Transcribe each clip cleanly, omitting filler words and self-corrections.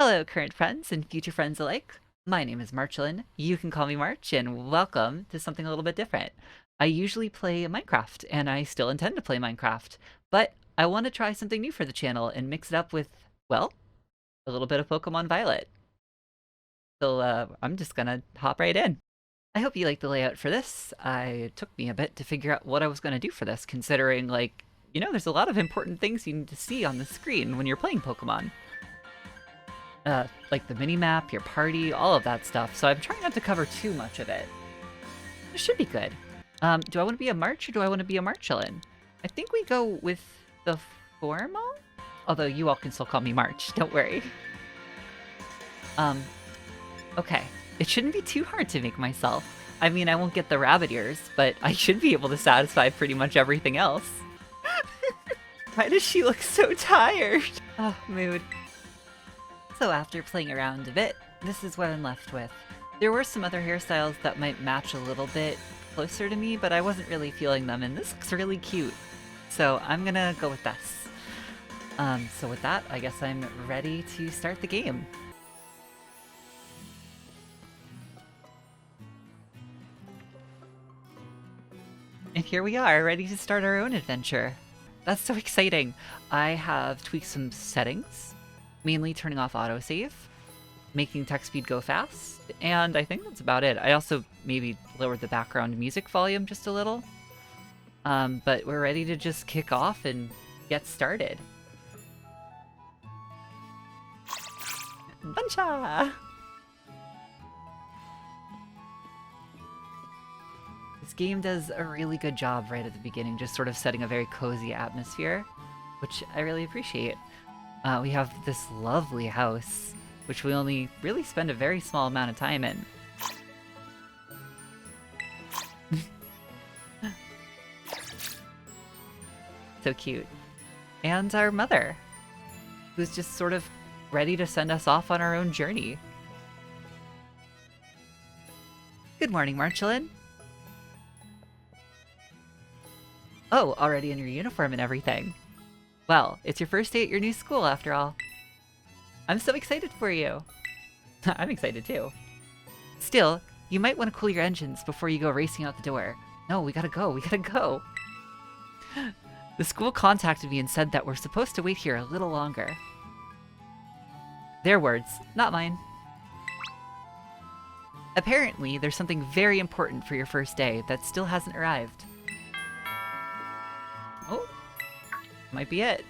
Hello, current friends and future friends alike. My name is Marchalan. You can call me March, and welcome to something a little bit different. I usually play Minecraft, and I still intend to play Minecraft, but I want to try something new for the channel and mix it up with, well, a little bit of Pokemon Violet. So I'm just gonna hop right in. I hope you like the layout for this. It took me a bit to figure out what I was gonna do for this, considering, like, there's a lot of important things you need to see on the screen when you're playing Pokemon. Like the mini-map, your party, all of that stuff. So I'm trying not to cover too much of it. It should be good. Do I want to be a March or do I want to be a Marchalan? I think we go with the formal? Although you all can still call me March, don't worry. Okay. It shouldn't be too hard to make myself. I mean, I won't get the rabbit ears, but I should be able to satisfy pretty much everything else. Why does she look so tired? Oh, mood. So after playing around a bit, this is what I'm left with. There were some other hairstyles that might match a little bit closer to me, but I wasn't really feeling them, and this looks really cute. So I'm gonna go with this. So with that, I guess I'm ready to start the game. And here we are, ready to start our own adventure. That's so exciting. I have tweaked some settings, mainly turning off autosave, making text speed go fast, and I think that's about it. I also maybe lowered the background music volume just a little. But we're ready to just kick off and get started. Buncha! This game does a really good job right at the beginning, just sort of setting a very cozy atmosphere, which I really appreciate. We have this lovely house, which we only really spend a very small amount of time in. So cute. And our mother, who's just sort of ready to send us off on our own journey. Good morning, Marchalan. Oh, already in your uniform and everything. Well, it's your first day at your new school, after all. I'm so excited for you. I'm excited too. Still, you might want to cool your engines before you go racing out the door. No, we gotta go, we gotta go. The school contacted me and said that we're supposed to wait here a little longer. Their words, not mine. Apparently, there's something very important for your first day that still hasn't arrived. Oh, might be it.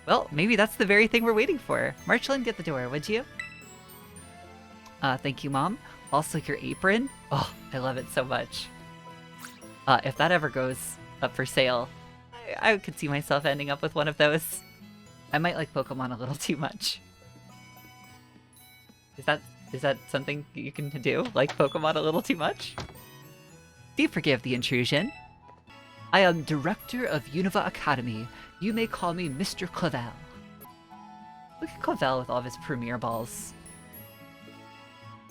Well, maybe that's the very thing we're waiting for. Marchalan, get the door, would you? Thank you, Mom. Also, your apron. Oh, I love it so much. If that ever goes up for sale, I could see myself ending up with one of those. I might like Pokemon a little too much. Is that something you can do? Like Pokemon a little too much? Do forgive the intrusion. I am Director of Unova Academy. You may call me Mr. Clavel. Look at Clavel with all of his premier balls.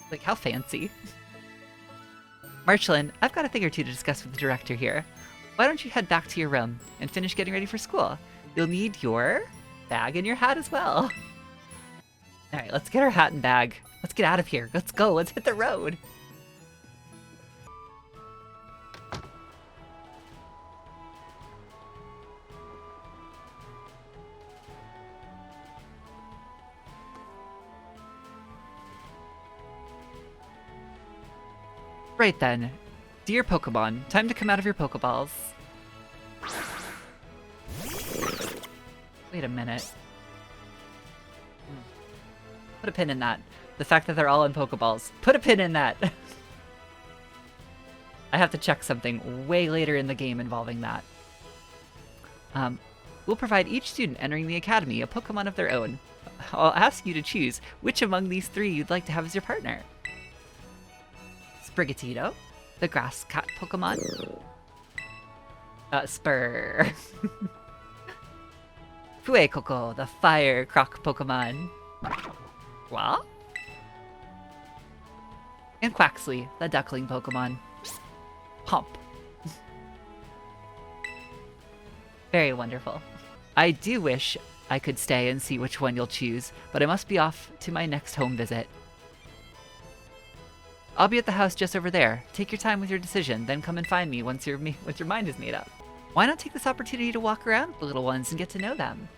Like, how fancy. Marchalan, I've got a thing or two to discuss with the director here. Why don't you head back to your room and finish getting ready for school? You'll need your bag and your hat as well. Alright, let's get our hat and bag. Let's get out of here. Let's go. Let's hit the road. Right then. Dear Pokemon, time to come out of your Pokeballs. Wait a minute. Put a pin in that. The fact that they're all in Pokeballs. Put a pin in that! I have to check something way later in the game involving that. We'll provide each student entering the academy a Pokemon of their own. I'll ask you to choose which among these three you'd like to have as your partner. Sprigatito, the grass cat Pokemon. Spur. Fuecoco, the fire croc Pokemon. What? And Quaxley, the duckling Pokemon. Hump. Very wonderful. I do wish I could stay and see which one you'll choose, but I must be off to my next home visit. I'll be at the house just over there. Take your time with your decision, then come and find me once your mind is made up. Why not take this opportunity to walk around with the little ones and get to know them?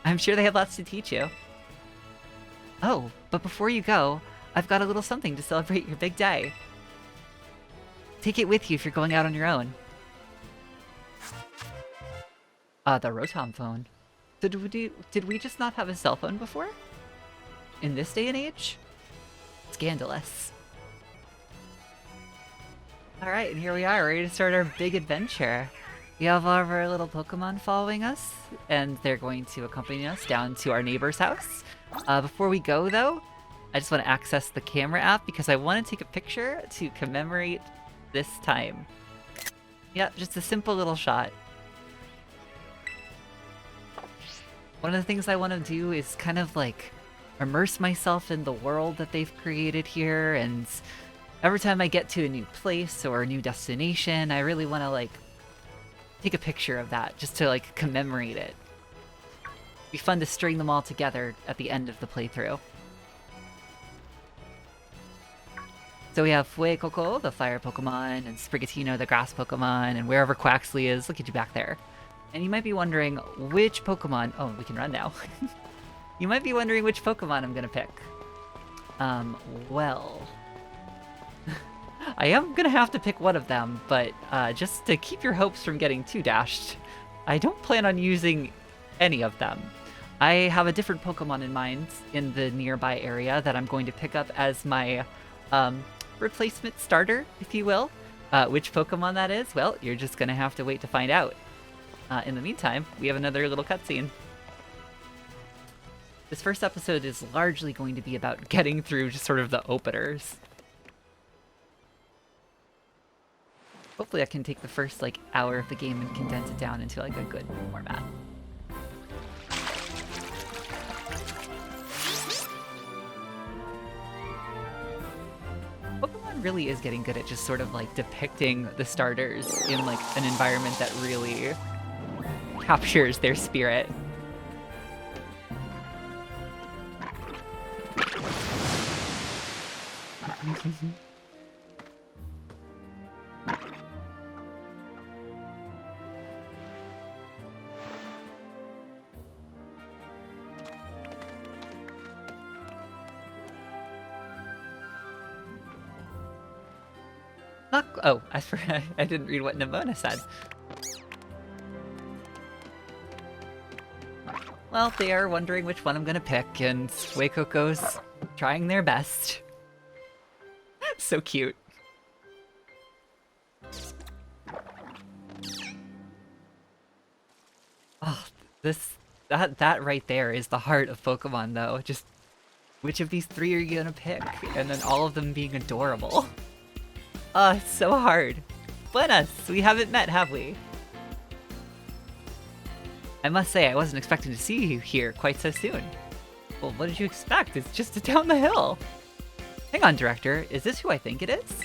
I'm sure they have lots to teach you. Oh, but before you go, I've got a little something to celebrate your big day. Take it with you if you're going out on your own. The Rotom phone. So did we just not have a cell phone before? In this day and age? Scandalous. Alright, and here we are, ready to start our big adventure. We have all of our little Pokemon following us, and they're going to accompany us down to our neighbor's house. Before we go, though, I just want to access the camera app because I want to take a picture to commemorate this time. Yep, just a simple little shot. One of the things I want to do is kind of like immerse myself in the world that they've created here, and every time I get to a new place or a new destination, I really want to like take a picture of that just to like commemorate it. It'd be fun to string them all together at the end of the playthrough. So we have Fuecoco, the fire Pokemon, and Sprigatito, the grass Pokemon, and wherever Quaxley is, look at you back there. And you might be wondering which Pokemon... Oh, we can run now. You might be wondering which Pokemon I'm gonna pick. Well... I am gonna have to pick one of them, but just to keep your hopes from getting too dashed, I don't plan on using any of them. I have a different Pokemon in mind in the nearby area that I'm going to pick up as my replacement starter, if you will. Which Pokemon that is, well, you're just gonna have to wait to find out. In the meantime, we have another little cutscene. This first episode is largely going to be about getting through just sort of the openers. Hopefully I can take the first, like, hour of the game and condense it down into, like, a good format. Pokemon really is getting good at just sort of, like, depicting the starters in, like, an environment that really captures their spirit. Oh, I didn't read what Nimona said. Well, they are wondering which one I'm gonna pick, and Fuecoco's trying their best. So cute. Oh, that right there is the heart of Pokemon, though. Just which of these three are you gonna pick? And then all of them being adorable. It's so hard. Buenas! We haven't met, have we? I must say, I wasn't expecting to see you here quite so soon. Well, what did you expect? It's just down the hill. Hang on, Director. Is this who I think it is?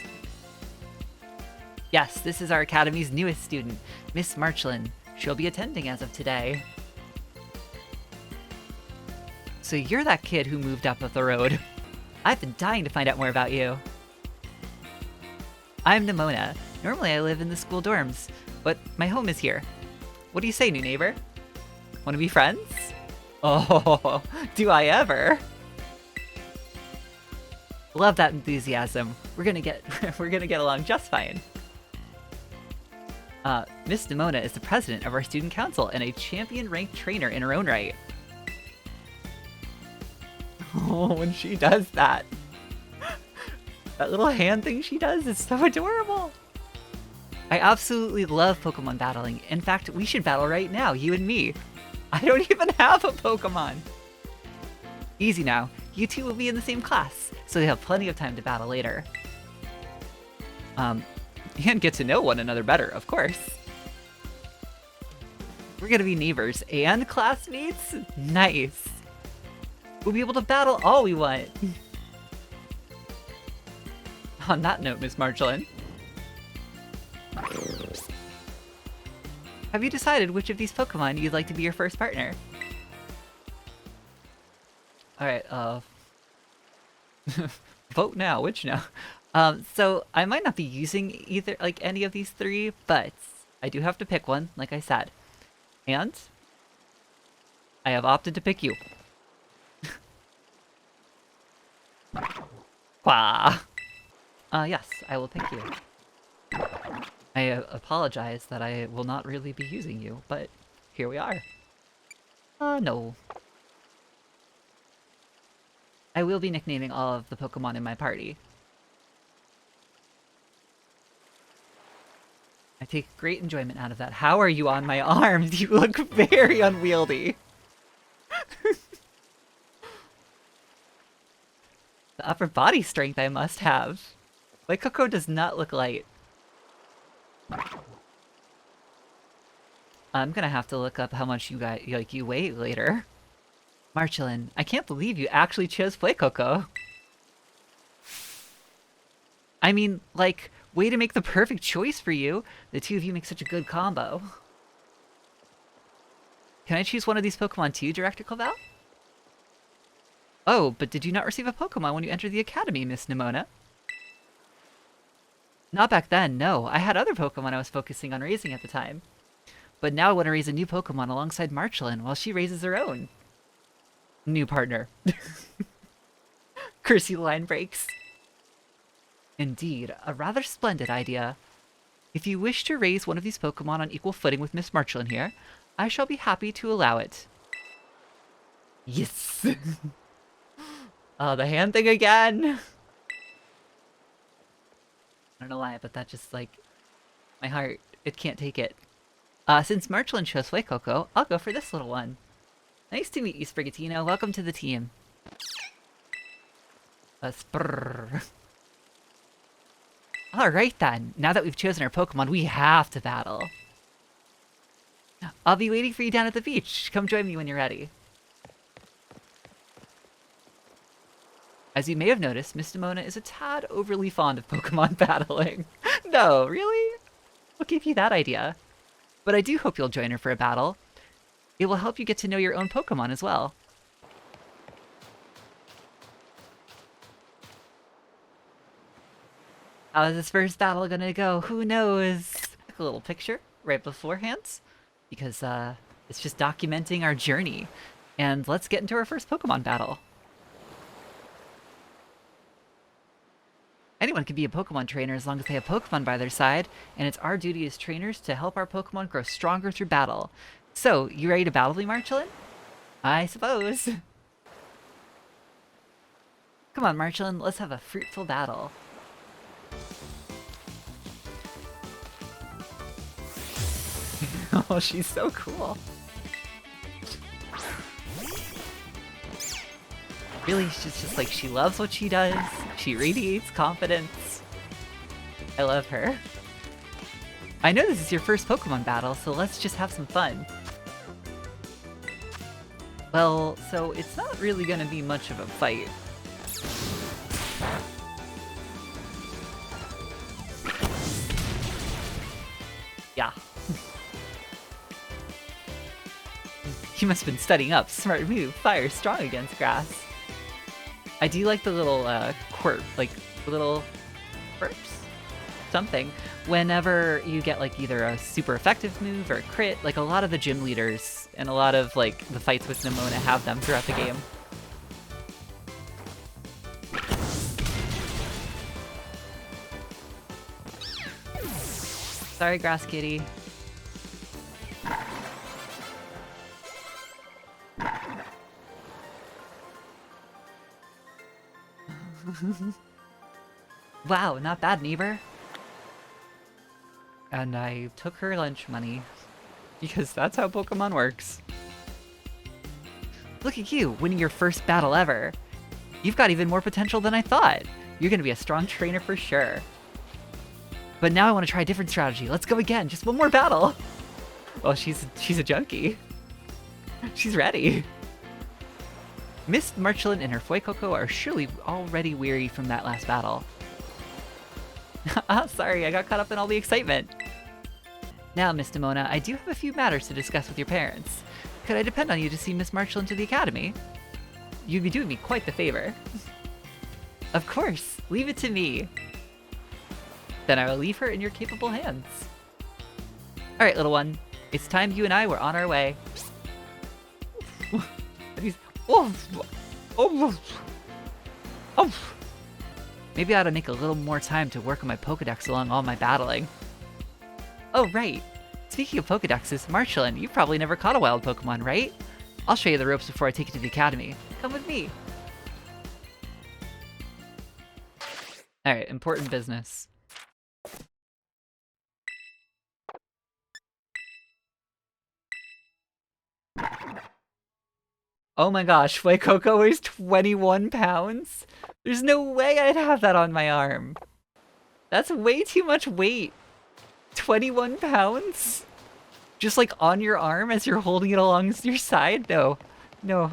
Yes, this is our Academy's newest student, Miss Marchalan. She'll be attending as of today. So you're that kid who moved up the road. I've been dying to find out more about you. I'm Nimona. Normally I live in the school dorms, but my home is here. What do you say, new neighbor? Want to be friends? Oh, do I ever? Love that enthusiasm. We're gonna get along just fine. Miss Nimona is the president of our student council and a champion-ranked trainer in her own right. Oh, when she does that. That little hand thing she does is so adorable. I absolutely love Pokemon battling. In fact, we should battle right now, you and me. I don't even have a Pokemon. Easy now. You two will be in the same class, so they have plenty of time to battle later. And get to know one another better, of course. We're gonna be neighbors and classmates? Nice. We'll be able to battle all we want. On that note, Miss Marchalan, have you decided which of these Pokemon you'd like to be your first partner? Alright, vote now, which now? So I might not be using either, like, any of these three, but I do have to pick one, like I said. And I have opted to pick you. Wah! Yes, I will pick you. I apologize that I will not really be using you, but here we are. No. I will be nicknaming all of the Pokemon in my party. I take great enjoyment out of that. How are you on my arms? You look very unwieldy. The upper body strength I must have. Fuecoco does not look light. I'm gonna have to look up how much you weigh later. Marchalan, I can't believe you actually chose Fuecoco. I mean, like, way to make the perfect choice for you. The two of you make such a good combo. Can I choose one of these Pokemon too, Director Clavel? Oh, but did you not receive a Pokemon when you entered the Academy, Miss Nimona? Not back then, no. I had other Pokemon I was focusing on raising at the time. But now I want to raise a new Pokemon alongside Marchalan while she raises her own. New partner. Cursey line breaks. Indeed, a rather splendid idea. If you wish to raise one of these Pokemon on equal footing with Miss Marchalan here, I shall be happy to allow it. Yes! Oh, the hand thing again! I don't know why, but that just, like, my heart, it can't take it. Since Marchalan chose Fuecoco, I'll go for this little one. Nice to meet you, Sprigatino. Welcome to the team. Sprrr. Alright then, now that we've chosen our Pokemon, we have to battle. I'll be waiting for you down at the beach. Come join me when you're ready. As you may have noticed, Miss Nimona is a tad overly fond of Pokemon battling. No, really? What gave you that idea? But I do hope you'll join her for a battle. It will help you get to know your own Pokemon as well. How is this first battle gonna go? Who knows? A little picture right beforehand, because it's just documenting our journey. And let's get into our first Pokemon battle. Anyone can be a Pokemon trainer as long as they have Pokemon by their side, and it's our duty as trainers to help our Pokemon grow stronger through battle. So, you ready to battle me, Marchalan? I suppose. Come on, Marchalan, let's have a fruitful battle. Oh, she's so cool. Really, she's just like, she loves what she does. She radiates confidence. I love her. I know this is your first Pokemon battle, so let's just have some fun. Well, so it's not really gonna be much of a fight. Yeah. You must have been studying up. Smart move. Fire strong against grass. I do like the little little quirks? Something. Whenever you get like either a super effective move or a crit, like a lot of the gym leaders and a lot of like the fights with Nimona have them throughout the game. Sorry, Grass Kitty. Wow, not bad, neighbor. And I took her lunch money, because that's how Pokemon works. Look at you, winning your first battle ever. You've got even more potential than I thought. You're gonna be a strong trainer for sure. But now I want to try a different strategy. Let's go again, just one more battle. Oh, she's a junkie. She's ready. Miss Marchalan and her Fuecoco are surely already weary from that last battle. Sorry, I got caught up in all the excitement. Now, Miss Nimona, I do have a few matters to discuss with your parents. Could I depend on you to see Miss Marchalan to the academy? you'd be doing me quite the favor. Of course, leave it to me. Then I will leave her in your capable hands. Alright, little one. It's time you and I were on our way. Maybe I ought to make a little more time to work on my Pokedex along all my battling. Oh, right. Speaking of Pokedexes, Marchalan, you've probably never caught a wild Pokemon, right? I'll show you the ropes before I take you to the academy. Come with me. Alright, important business. Oh my gosh, Fuecoco weighs 21 pounds? There's no way I'd have that on my arm. That's way too much weight. 21 pounds? Just like on your arm as you're holding it along your side? No. No.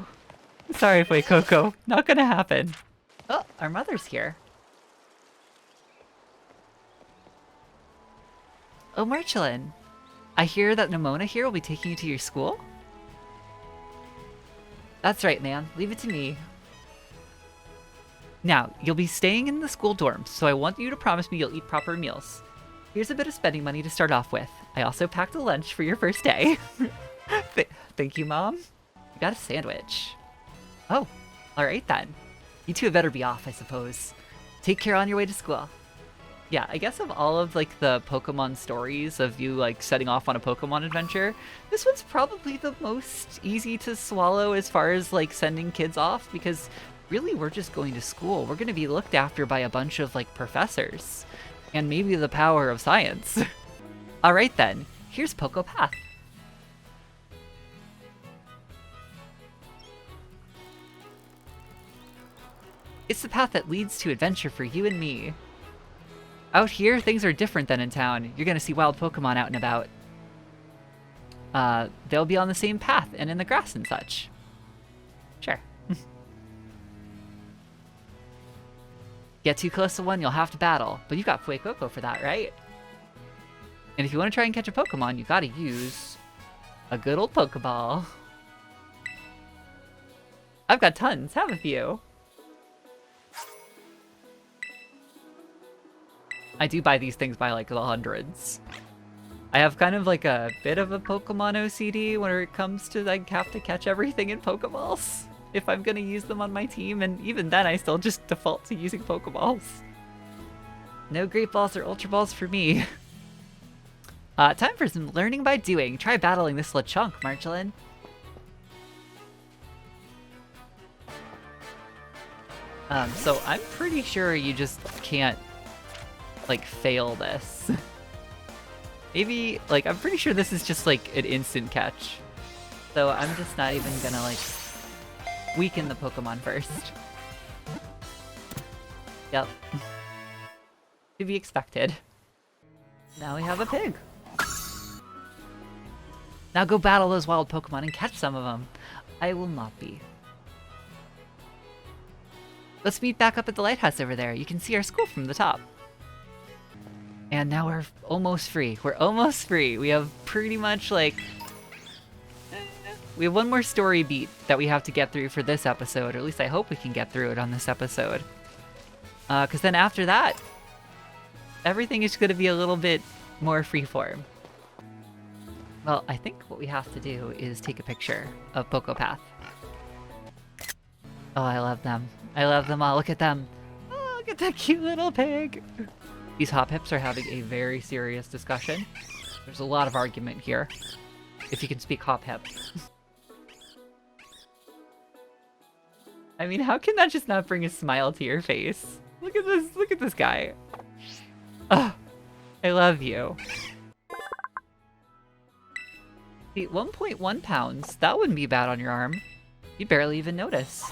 Sorry, Fuecoco. Not gonna happen. Oh, our mother's here. Oh, Marchalan. I hear that Nimona here will be taking you to your school? That's right, man. Leave it to me. Now, you'll be staying in the school dorms, so I want you to promise me you'll eat proper meals. Here's a bit of spending money to start off with. I also packed a lunch for your first day. Thank you, Mom. You got a sandwich. Oh, alright then. You two had better be off, I suppose. Take care on your way to school. Yeah, I guess of all of, like, the Pokemon stories of you, like, setting off on a Pokemon adventure, this one's probably the most easy to swallow as far as, like, sending kids off, because really we're just going to school. We're going to be looked after by a bunch of, like, professors. And maybe the power of science. Alright then, here's Poco Path. It's the path that leads to adventure for you and me. Out here, things are different than in town. You're gonna see wild Pokemon out and about. They'll be on the same path and in the grass and such. Sure. Get too close to one, you'll have to battle. But you got Fuecoco for that, right? And if you want to try and catch a Pokemon, you gotta use a good old Pokeball. I've got tons, have a few. I do buy these things by like the hundreds. I have kind of like a bit of a Pokemon OCD when it comes to like have to catch everything in Pokeballs if I'm gonna use them on my team, and even then I still just default to using Pokeballs. No Great Balls or Ultra Balls for me. Time for some learning by doing. Try battling this Lechonk, Marchalan. So I'm pretty sure you just can't like fail this. Maybe, like, I'm pretty sure this is just like an instant catch. So I'm just not even gonna like weaken the Pokemon first. Yep. To be expected. Now we have a pig. Now go battle those wild Pokemon and catch some of them. I will not be. Let's meet back up at the lighthouse over there. You can see our school from the top. And now we're almost free. We're almost free. We have pretty much like... We have one more story beat that we have to get through for this episode, or at least I hope we can get through it on this episode. Because then after that, everything is going to be a little bit more freeform. Well, I think what we have to do is take a picture of Poco Path. Oh, I love them. I love them all. Look at them. Oh, look at that cute little pig. These Hoppips are having a very serious discussion. There's a lot of argument here. If you can speak Hoppip. I mean, how can that just not bring a smile to your face? Look at this guy. Oh, I love you. See, 1.1 pounds, that wouldn't be bad on your arm. You barely even notice.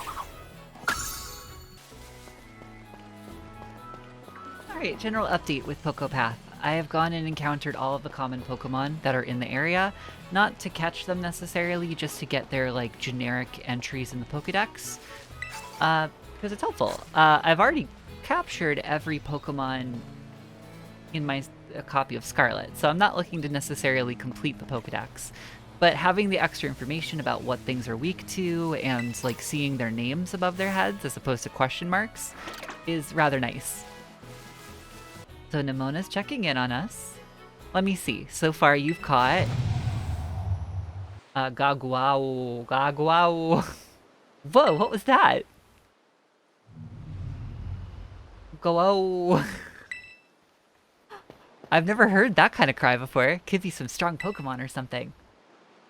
Alright, general update with Poco Path. I have gone and encountered all of the common Pokemon that are in the area. Not to catch them necessarily, just to get their like generic entries in the Pokedex. Because it's helpful. I've already captured every Pokemon in my copy of Scarlet, so I'm not looking to necessarily complete the Pokedex. But having the extra information about what things are weak to and like seeing their names above their heads as opposed to question marks is rather nice. So Nemona's checking in on us. Let me see. So far you've caught Gaguao. Gaguao. Whoa, what was that? Go. I've never heard that kind of cry before. Could be some strong Pokemon or something.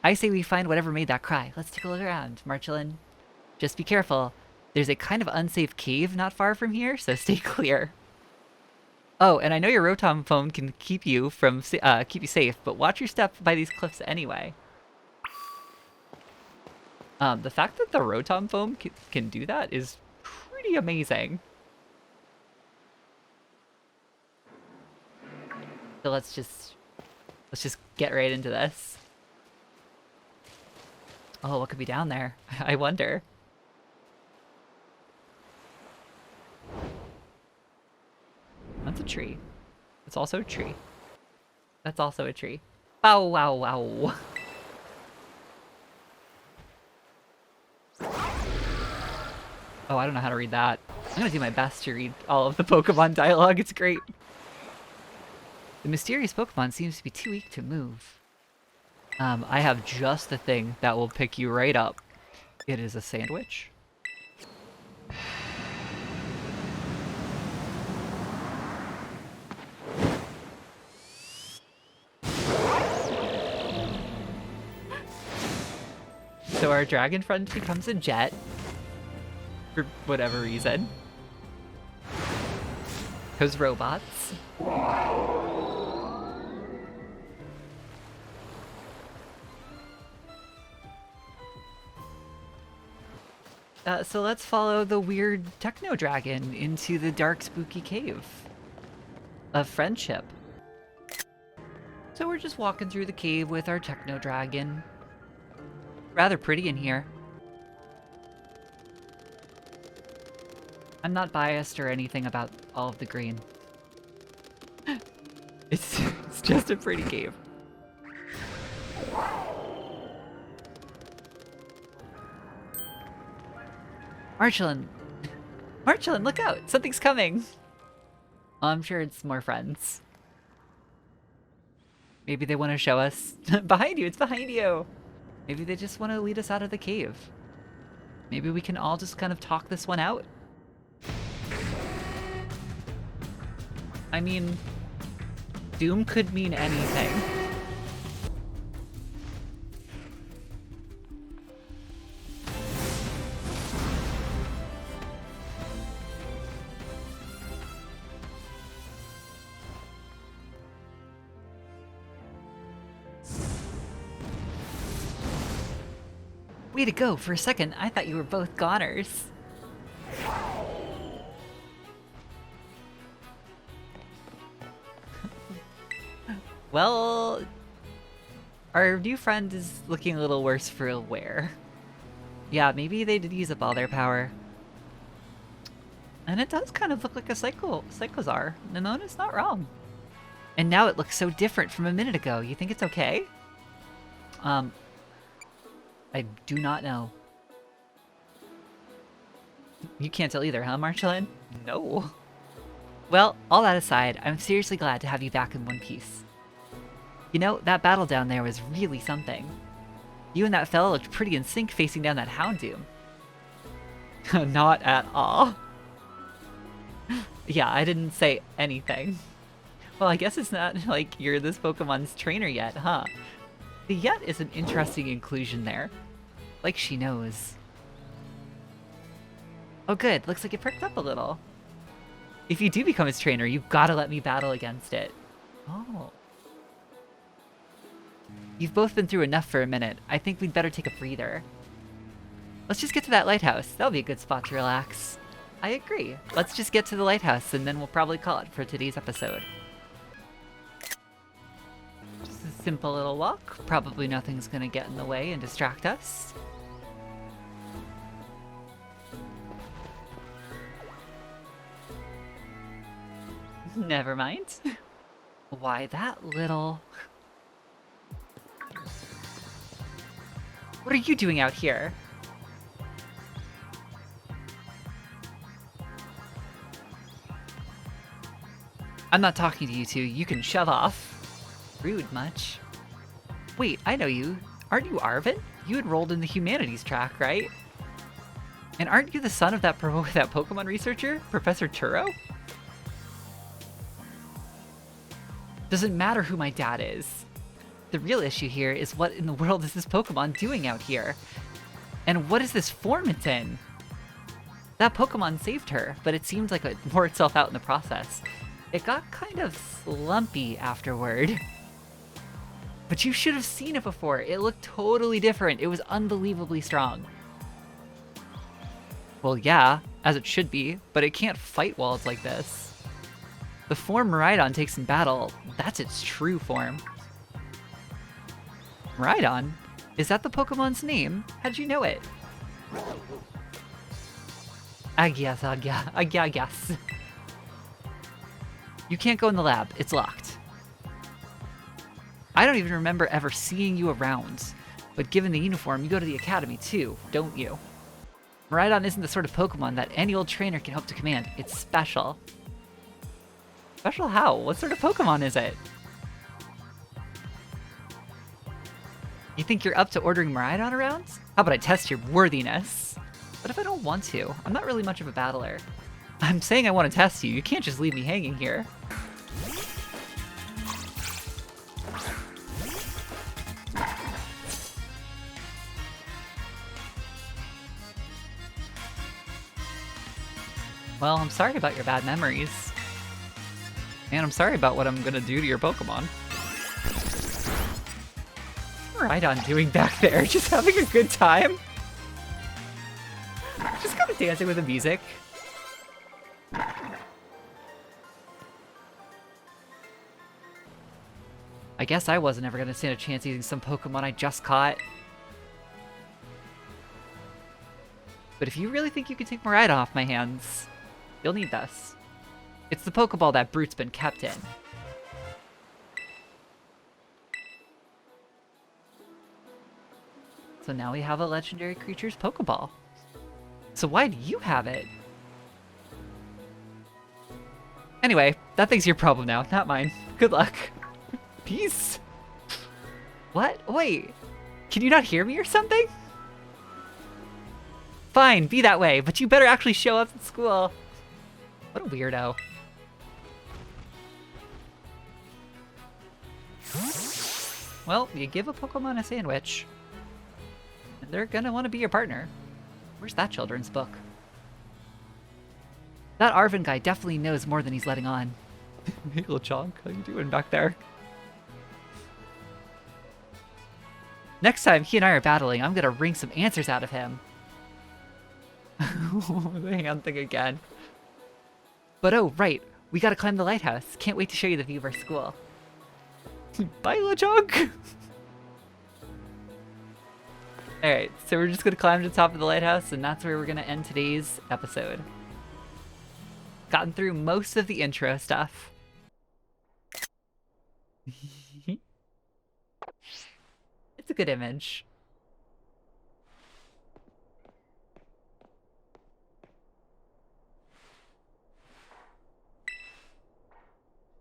I say we find whatever made that cry. Let's take a look around, Marchalan. Just be careful. There's a kind of unsafe cave not far from here, so stay clear. Oh, and I know your Rotom foam can keep you from keep you safe, but watch your step by these cliffs anyway. The fact that the Rotom foam can do that is pretty amazing. So let's just get right into this. Oh, what could be down there? I wonder. That's a tree. It's also a tree. That's also a tree. Bow wow wow. Oh, I don't know how to read that. I'm gonna do my best to read all of the Pokemon dialogue. It's great. The mysterious Pokemon seems to be too weak to move. I have just the thing that will pick you right up. It is a sandwich. So our dragon friend becomes a jet. For whatever reason. Because robots. So let's follow the weird techno dragon into the dark spooky cave of friendship. So we're just walking through the cave with our techno dragon. Rather pretty in here. I'm not biased or anything about all of the green. It's just a pretty cave. Marchalan! Marchalan, look out! Something's coming! Oh, I'm sure it's more friends. Maybe they want to show us... Behind you! It's behind you! Maybe they just want to lead us out of the cave. Maybe we can all just kind of talk this one out. I mean, doom could mean anything. Way to go! For a second, I thought you were both goners. Well, our new friend is looking a little worse for wear. Yeah, maybe they did use up all their power. And it does kind of look like a Psychozar. Nemona's not wrong. And now it looks so different from a minute ago. You think it's okay? I do not know. You can't tell either, huh, Marchalan? No. Well, all that aside, I'm seriously glad to have you back in one piece. You know, that battle down there was really something. You and that fella looked pretty in sync facing down that Houndoom. Not at all. Yeah, I didn't say anything. Well, I guess it's not like you're this Pokemon's trainer yet, huh? The yet is an interesting inclusion there. Like she knows. Oh good, looks like it perked up a little. If you do become its trainer, you've got to let me battle against it. Oh. You've both been through enough for a minute. I think we'd better take a breather. Let's just get to that lighthouse. That'll be a good spot to relax. I agree. Let's just get to the lighthouse and then we'll probably call it for today's episode. Just a simple little walk. Probably nothing's gonna get in the way and distract us. Never mind. Why that little... What are you doing out here? I'm not talking to you two. You can shove off. Rude much. Wait, I know you. Aren't you Arvin? You enrolled in the humanities track, right? And aren't you the son of that Pokemon researcher, Professor Turo? Doesn't matter who my dad is. The real issue here is what in the world is this Pokemon doing out here? And what is this form it's in? That Pokemon saved her, but it seems like it wore itself out in the process. It got kind of slumpy afterward. But you should have seen it before. It looked totally different. It was unbelievably strong. Well, yeah, as it should be, but it can't fight while it's like this. The form Miraidon takes in battle, that's its true form. Miraidon? Is that the Pokemon's name? How'd you know it? I guess. You can't go in the lab. It's locked. I don't even remember ever seeing you around. But given the uniform, you go to the academy too, don't you? Miraidon isn't the sort of Pokemon that any old trainer can hope to command. It's special. Special how? What sort of Pokemon is it? You think you're up to ordering Miraidon around? How about I test your worthiness? What if I don't want to? I'm not really much of a battler. I'm saying I want to test you. You can't just leave me hanging here. Well, I'm sorry about your bad memories. And I'm sorry about what I'm gonna do to your Pokemon. What's Miraidon doing back there? Just having a good time? Just kind of dancing with the music. I guess I wasn't ever gonna stand a chance using some Pokemon I just caught. But if you really think you can take Miraidon off my hands, you'll need this. It's the Pokeball that Brute's been kept in. So now we have a legendary creature's Pokeball. So why do you have it? Anyway, that thing's your problem now, not mine. Good luck. Peace. What? Wait. Can you not hear me or something? Fine, be that way, but you better actually show up at school. What a weirdo. Well, you give a Pokemon a sandwich, and they're gonna want to be your partner. Where's that children's book? That Arvin guy definitely knows more than he's letting on. Hey, little chunk, how you doing back there? Next time he and I are battling, I'm gonna wring some answers out of him. The hand thing again. But oh, right, we gotta climb the lighthouse. Can't wait to show you the view of our school. Bye, LeChonk! Alright, so we're just gonna climb to the top of the lighthouse, and that's where we're gonna end today's episode. Gotten through most of the intro stuff. It's a good image.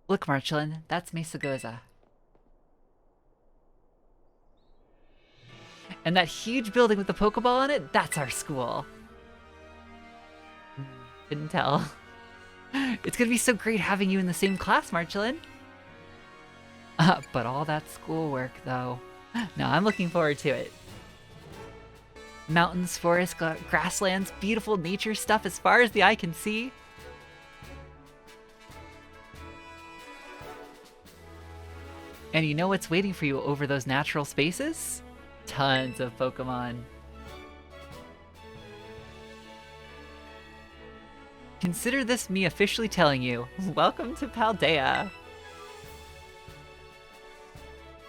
Look, Marchalan, that's Mesagoza. And that huge building with the Pokeball on it, that's our school. Couldn't tell. It's gonna be so great having you in the same class, Marchalan. But all that schoolwork, though. No, I'm looking forward to it. Mountains, forests, grasslands, beautiful nature stuff as far as the eye can see. And you know what's waiting for you over those natural spaces? Tons of Pokemon. Consider this me officially telling you, welcome to Paldea.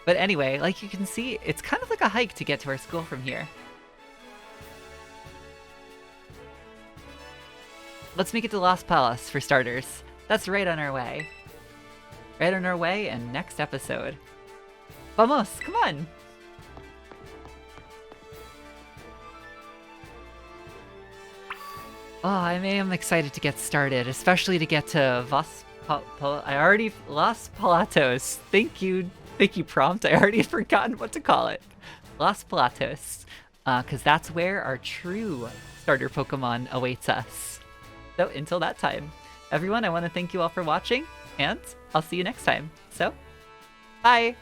But anyway, like you can see, it's kind of like a hike to get to our school from here. Let's make it to Lost Palace, for starters. That's right on our way. Right on our way, and next episode. Vamos, come on! Oh, I am excited to get started, especially to get to Los Palatos. Thank you, prompt. I already forgotten what to call it. Los Palatos, because that's where our true starter Pokemon awaits us. So until that time, everyone, I want to thank you all for watching, and I'll see you next time. So, bye!